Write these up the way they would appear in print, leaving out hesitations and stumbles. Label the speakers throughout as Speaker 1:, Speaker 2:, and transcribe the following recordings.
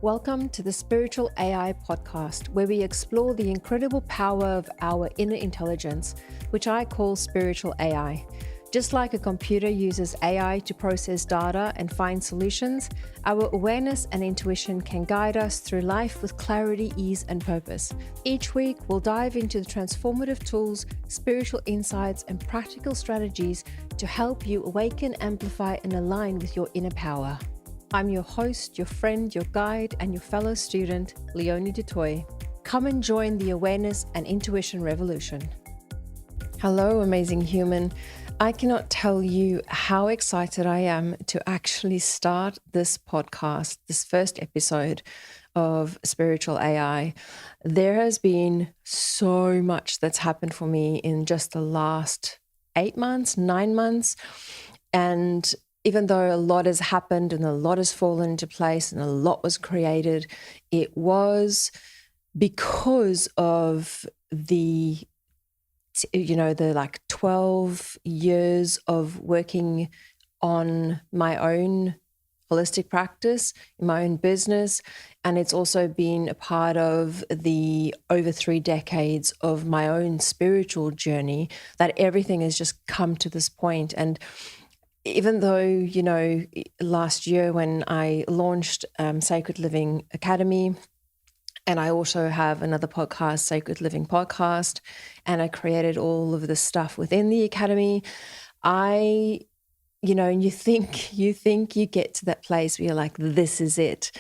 Speaker 1: Welcome to the Spiritual AI podcast, where we explore the incredible power of our inner intelligence, which I call spiritual AI. Just like a computer uses AI to process data and find solutions, our awareness and intuition can guide us through life with clarity, ease, and purpose. Each week, we'll dive into the transformative tools, spiritual insights, and practical strategies to help you awaken, amplify, and align with your inner power. I'm your host, your friend, your guide, and your fellow student, Leonie Dutoy. Come and join the awareness and intuition revolution. Hello, amazing human. I cannot tell you how excited I am to actually start this podcast, this first episode of Spiritual AI. There has been so much that's happened for me in just the last 8 months, 9 months. And even though a lot has happened and a lot has fallen into place and a lot was created, it was because of the 12 years of working on my own holistic practice, in my own business. And it's also been a part of the over 3 decades of my own spiritual journey that everything has just come to this point. And even though, last year when I launched Sacred Living Academy, and I also have another podcast, Sacred Living Podcast, and I created all of the stuff within the academy. And you think you get to that place where you're like, this is it.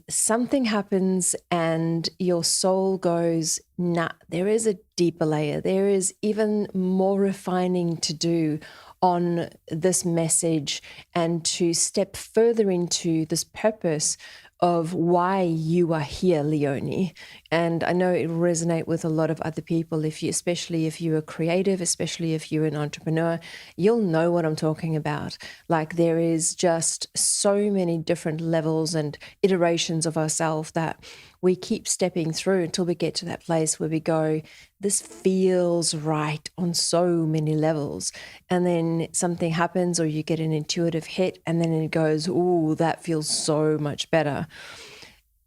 Speaker 1: Something happens and your soul goes, nah, there is a deeper layer. There is even more refining to do on this message and to step further into this purpose of why you are here, Leonie. And I know it will resonate with a lot of other people, especially if you're a creative, especially if you're an entrepreneur, you'll know what I'm talking about. Like, there is just so many different levels and iterations of ourselves that we keep stepping through until we get to that place where we go, this feels right on so many levels. And then something happens or you get an intuitive hit and then it goes, ooh, that feels so much better.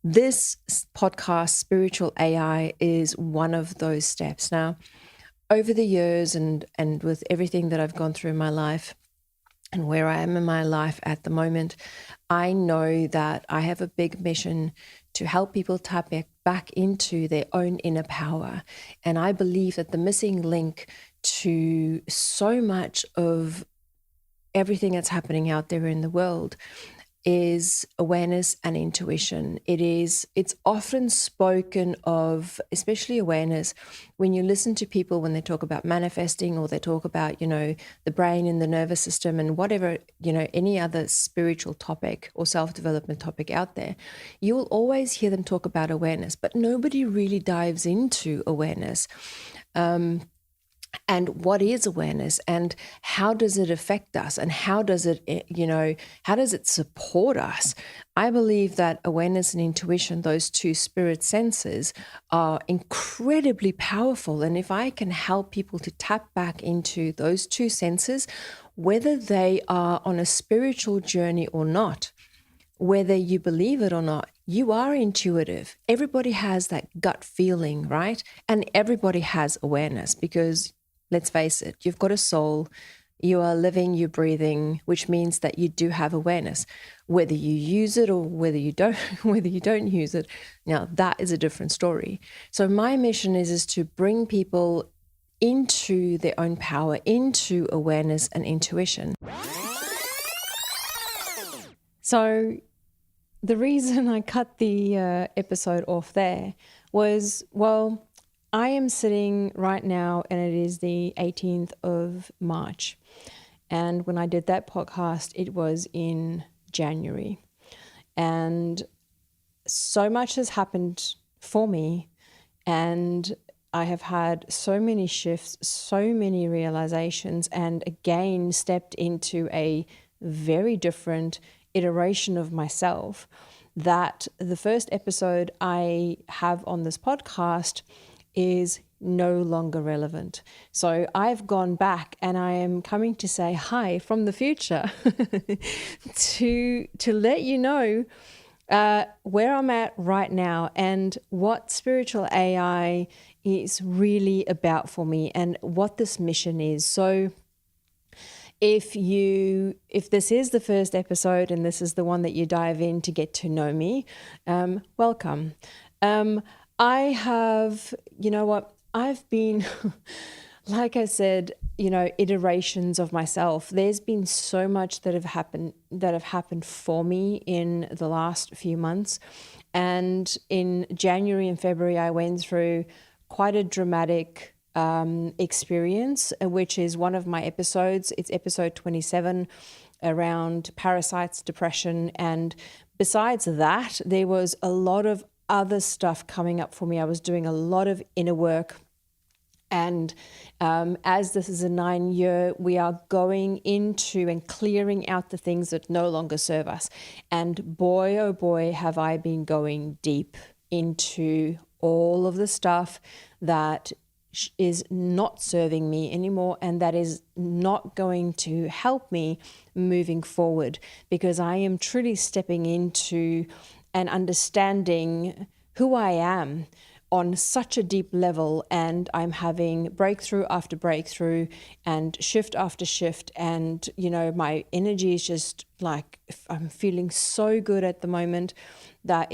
Speaker 1: This podcast, Spiritual AI, is one of those steps. Now, over the years and with everything that I've gone through in my life and where I am in my life at the moment, I know that I have a big mission to help people tap back into their own inner power. And I believe that the missing link to so much of everything that's happening out there in the world is awareness and intuition. It's often spoken of, especially awareness, when you listen to people when they talk about manifesting or they talk about, the brain and the nervous system and whatever, any other spiritual topic or self-development topic out there, you will always hear them talk about awareness, but nobody really dives into awareness. And what is awareness and how does it affect us and how does it support us? I believe that awareness and intuition, those two spirit senses, are incredibly powerful. And if I can help people to tap back into those two senses, whether they are on a spiritual journey or not, whether you believe it or not, you are intuitive. Everybody has that gut feeling, right? And everybody has awareness because, let's face it, you've got a soul, you are living, you're breathing, which means that you do have awareness. Whether you use it or whether you don't use it, now that is a different story. So my mission is to bring people into their own power, into awareness and intuition. So the reason I cut the episode off there was, I am sitting right now and it is the 18th of March. And when I did that podcast, it was in January. And so much has happened for me. And I have had so many shifts, so many realizations, and again stepped into a very different iteration of myself that the first episode I have on this podcast is no longer relevant. So I've gone back and I am coming to say hi from the future to let you know
Speaker 2: Where I'm at right now and what spiritual AI is really about for me and what this mission is. So if this is the first episode and this is the one that you dive in to get to know me, welcome. I have, you know what, I've been, like I said, iterations of myself. There's been so much that have happened for me in the last few months. And in January and February, I went through quite a dramatic experience, which is one of my episodes. It's episode 27 around parasites, depression. And besides that, there was a lot of other stuff coming up for me. I was doing a lot of inner work. And as this is a 9-year, we are going into and clearing out the things that no longer serve us. And boy, oh boy, have I been going deep into all of the stuff that is not serving me anymore and that is not going to help me moving forward, because I am truly stepping into and understanding who I am on such a deep level, and I'm having breakthrough after breakthrough and shift after shift, and my energy is just like, I'm feeling so good at the moment that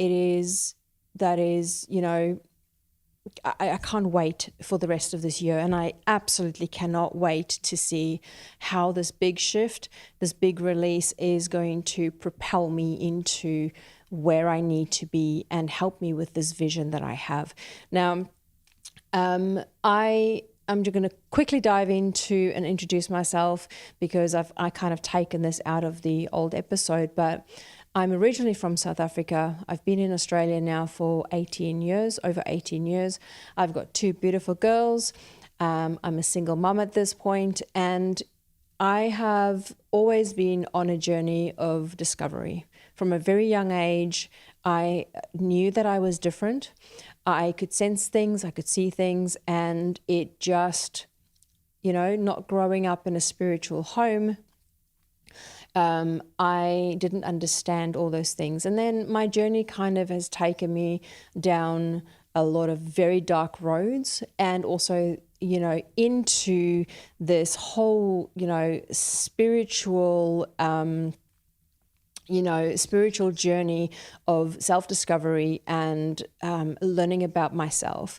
Speaker 2: I can't wait for the rest of this year, and I absolutely cannot wait to see how this big shift, this big release is going to propel me into where I need to be and help me with this vision that I have. Now, I'm just going to quickly dive into and introduce myself, because I kind of taken this out of the old episode, but I'm originally from South Africa. I've been in Australia now for over 18 years. I've got 2 beautiful girls. I'm a single mum at this point, and I have always been on a journey of discovery. From a very young age, I knew that I was different. I could sense things, I could see things, and it just, not growing up in a spiritual home, I didn't understand all those things. And then my journey kind of has taken me down a lot of very dark roads, and also, into this whole, spiritual journey of self-discovery and learning about myself.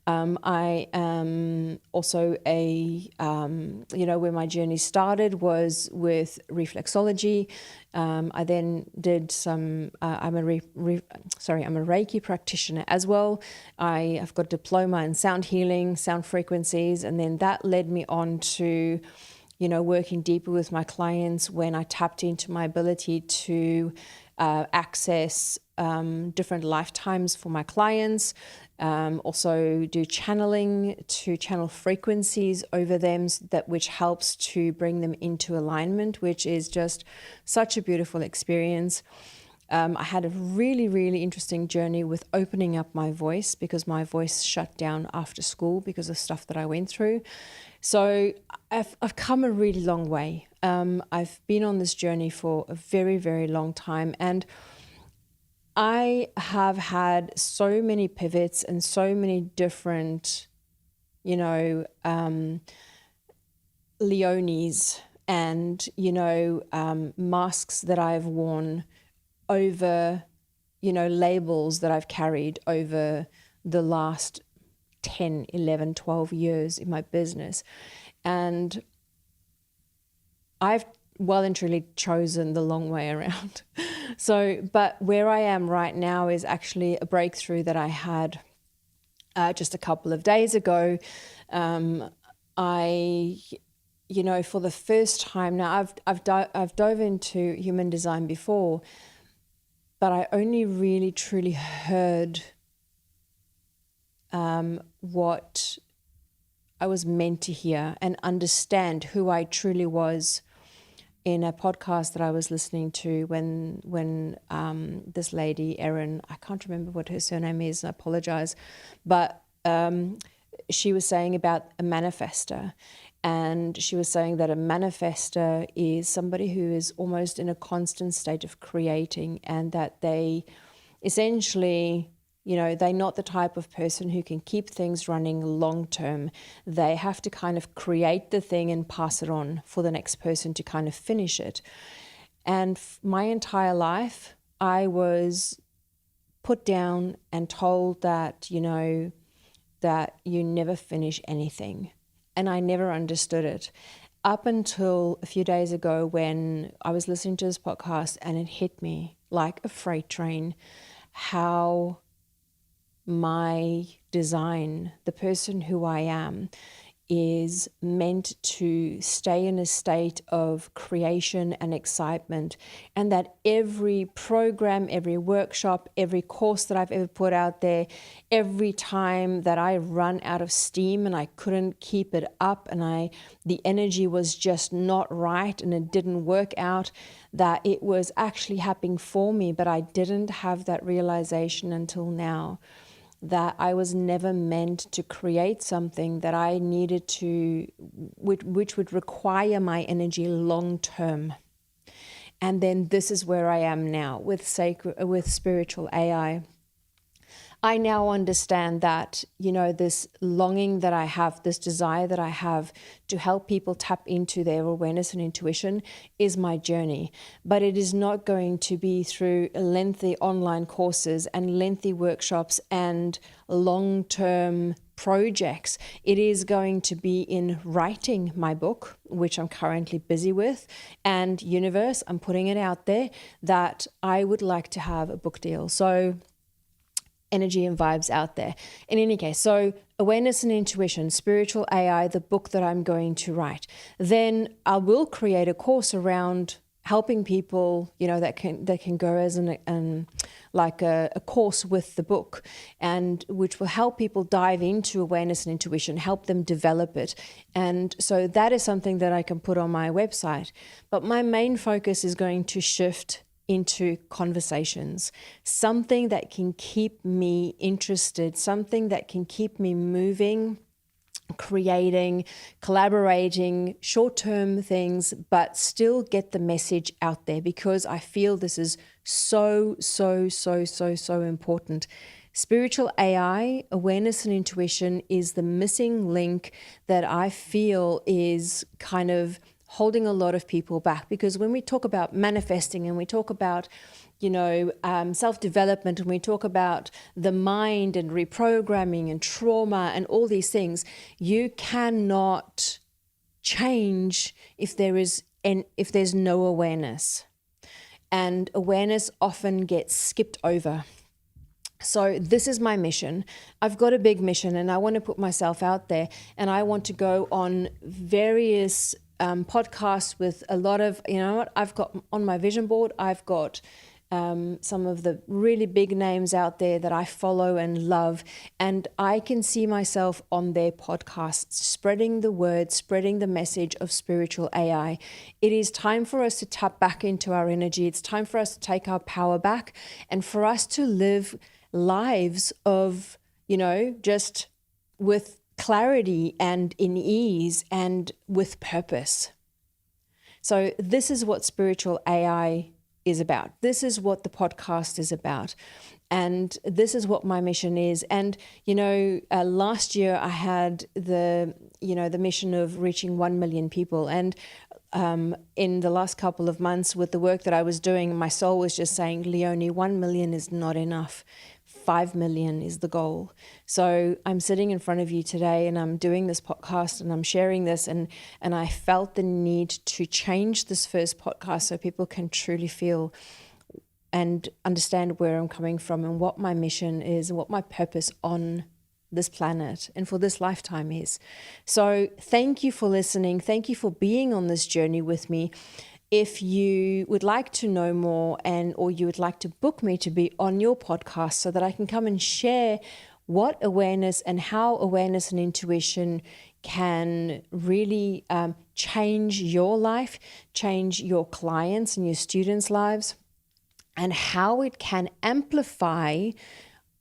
Speaker 2: I am also where my journey started was with reflexology. I then did some, I'm a Reiki practitioner as well. I've got a diploma in sound healing, sound frequencies, and then that led me on to working deeper with my clients when I tapped into my ability to access different lifetimes for my clients. Also do channeling to channel frequencies over them, which helps to bring them into alignment, which is just such a beautiful experience. I had a really, really interesting journey with opening up my voice, because my voice shut down after school because of stuff that I went through. So I've come a really long way. I've been on this journey for a very, very long time, and I have had so many pivots and so many different, Leonis and, masks that I've worn over, labels that I've carried over the last 10, 11, 12 years in my business. And I've well and truly chosen the long way around. But where I am right now is actually a breakthrough that I had just a couple of days ago. For the first time now, I've dove into human design before, but I only really truly heard what I was meant to hear and understand who I truly was in a podcast that I was listening to when this lady, Erin, I can't remember what her surname is, I apologize, but she was saying about a manifester. And she was saying that a manifester is somebody who is almost in a constant state of creating, and that they essentially, they're not the type of person who can keep things running long term. They have to kind of create the thing and pass it on for the next person to kind of finish it. And my entire life, I was put down and told that, that you never finish anything. And I never understood it up until a few days ago when I was listening to this podcast, and it hit me like a freight train how my design, the person who I am, is meant to stay in a state of creation and excitement, and that every program, every workshop, every course that I've ever put out there, every time that I run out of steam and I couldn't keep it up and the energy was just not right and it didn't work out, that it was actually happening for me, but I didn't have that realization until now. That I was never meant to create something that I needed to, which would require my energy long term. And then this is where I am now with spiritual AI. I now understand that, this longing that I have, this desire that I have to help people tap into their awareness and intuition is my journey. But it is not going to be through lengthy online courses and lengthy workshops and long-term projects. It is going to be in writing my book, which I'm currently busy with, and universe, I'm putting it out there that I would like to have a book deal. So energy and vibes out there. In any case, so awareness and intuition, spiritual AI, the book that I'm going to write. Then I will create a course around helping people, that can go as a course with the book, and which will help people dive into awareness and intuition, help them develop it. And so that is something that I can put on my website. But my main focus is going to shift into conversations, something that can keep me interested, something that can keep me moving, creating, collaborating, short-term things, but still get the message out there, because I feel this is so important. Spiritual AI, awareness and intuition, is the missing link that I feel is kind of holding a lot of people back. Because when we talk about manifesting and we talk about, self-development, and we talk about the mind and reprogramming and trauma and all these things, you cannot change if there's no awareness. And awareness often gets skipped over. So this is my mission. I've got a big mission, and I want to put myself out there, and I want to go on various podcasts with a lot of, I've got on my vision board, I've got some of the really big names out there that I follow and love, and I can see myself on their podcasts, spreading the word, spreading the message of spiritual AI. It is time for us to tap back into our energy. It's time for us to take our power back, and for us to live lives of, just with clarity and in ease and with purpose. So this is what spiritual AI is about. This is what the podcast is about. And this is what my mission is. And, last year I had the mission of reaching 1 million people. And in the last couple of months with the work that I was doing, my soul was just saying, Leonie, 1 million is not enough. 5 million is the goal. So I'm sitting in front of you today, and I'm doing this podcast, and I'm sharing this, and I felt the need to change this first podcast so people can truly feel and understand where I'm coming from and what my mission is and what my purpose on this planet and for this lifetime is. So thank you for listening. Thank you for being on this journey with me. If you would like to know more or you would like to book me to be on your podcast so that I can come and share what awareness and how awareness and intuition can really change your life, change your clients and your students' lives, and how it can amplify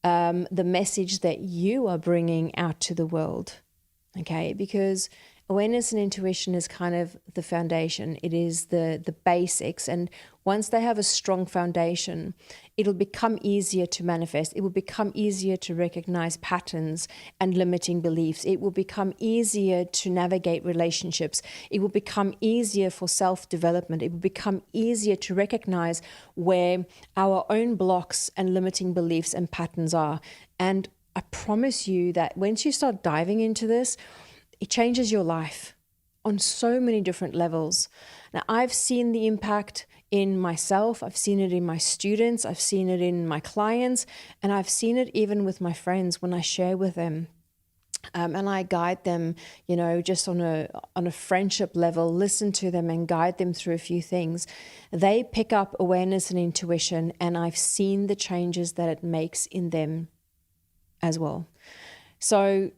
Speaker 2: the message that you are bringing out to the world. Okay, because awareness and intuition is kind of the foundation. It is the basics. And once they have a strong foundation, it'll become easier to manifest. It will become easier to recognize patterns and limiting beliefs. It will become easier to navigate relationships. It will become easier for self-development. It will become easier to recognize where our own blocks and limiting beliefs and patterns are. And I promise you that once you start diving into this, it changes your life on so many different levels. Now, I've seen the impact in myself. I've seen it in my students. I've seen it in my clients. And I've seen it even with my friends when I share with them. And I guide them, just on a friendship level, listen to them and guide them through a few things. They pick up awareness and intuition, and I've seen the changes that it makes in them as well. So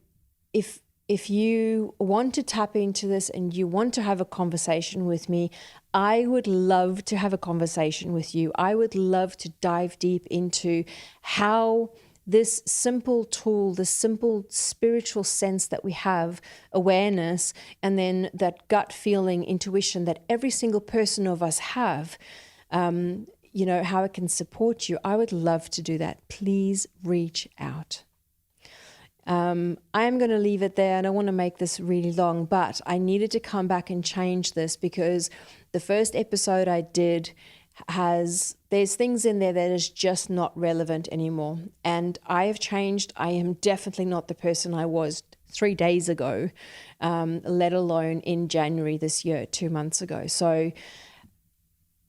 Speaker 2: if you want to tap into this and you want to have a conversation with me, I would love to have a conversation with you. I would love to dive deep into how this simple tool, this simple spiritual sense that we have, awareness, and then that gut feeling, intuition that every single person of us have, how it can support you. I would love to do that. Please reach out. I am going to leave it there. I don't want to make this really long, but I needed to come back and change this because the first episode I did there's things in there that is just not relevant anymore. And I have changed. I am definitely not the person I was 3 days ago, let alone in January this year, 2 months ago. So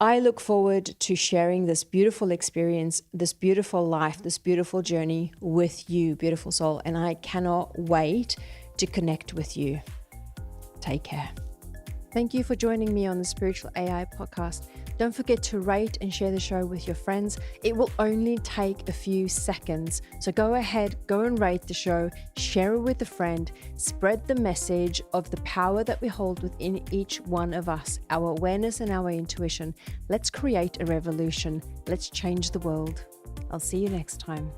Speaker 2: I look forward to sharing this beautiful experience, this beautiful life, this beautiful journey with you, beautiful soul. And I cannot wait to connect with you. Take care. Thank you for joining me on the Spiritual AI podcast. Don't forget to rate and share the show with your friends. It will only take a few seconds. So go ahead, go and rate the show, share it with a friend, spread the message of the power that we hold within each one of us, our awareness and our intuition. Let's create a revolution. Let's change the world. I'll see you next time.